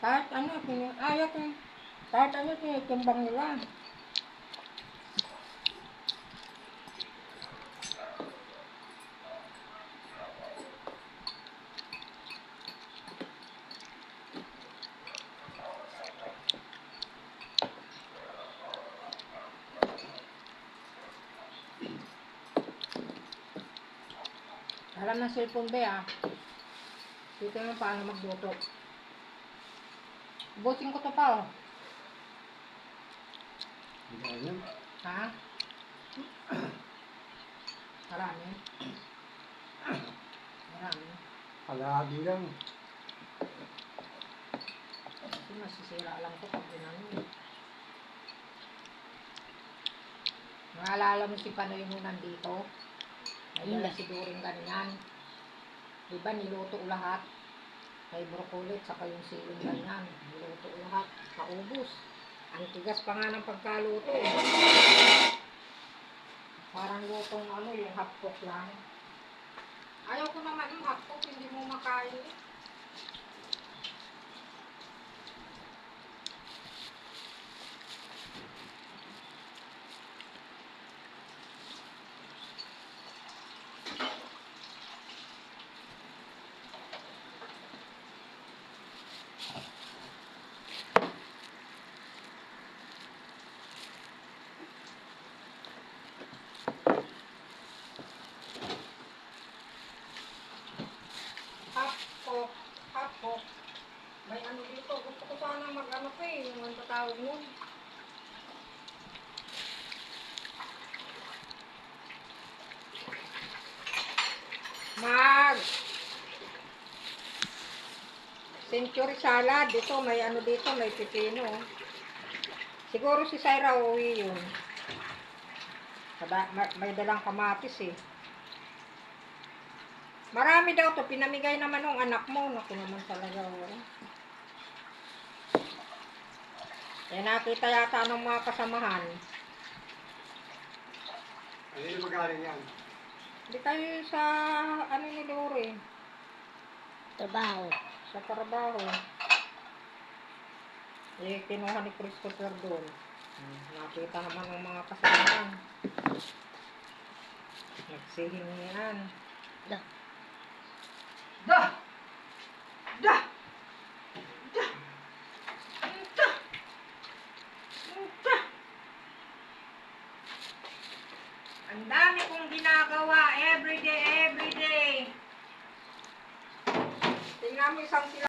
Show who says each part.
Speaker 1: Kahit ano, ayaw kung kahit ano, tinitimbang nila. Alam ng cellphone ba ah. Dito naman paano magluto. Busin ko to pa oh.
Speaker 2: Ganyan.
Speaker 1: Ha? Marami. Marami.
Speaker 2: Kalahati lang.
Speaker 1: Kasi masisira lang to pag ginano. Naalala mo si Panoy nung nandito? May dala si During ganyan. Diba niluto lahat? May broccoli at saka yung siling ganyan. Niluto lahat. Kaubos. Ang tigas pa nga ng pagkaluto eh. Parang lutong ano yung hotpot lang. Ayaw ko naman yung hotpot, hindi mo makain eh. Hotpot. May ano dito. Gusto ko sana mag-ano pa eh. Yung ang tatawag nun. Century salad. Dito, may ano dito. May pipino. Siguro si Syra uuwi yun. May dalang kamatis eh. Marami daw to. Pinamigay naman ng anak mo. Naku naman talaga. Oh. Eh, nakita yata ng mga kasamahan.
Speaker 2: Ano yung magaling yan?
Speaker 1: Hindi tayo sa ano ni Lori.
Speaker 3: Trabaho.
Speaker 1: Sa trabaho. Eh, kinuha ni Christopher doon. Nakita naman ng mga kasamahan. Nagsihingian.
Speaker 3: Da.
Speaker 1: Da! Da! Da! Da! Da! Ang dami kong ginagawa everyday. Tingnan mo isang sila.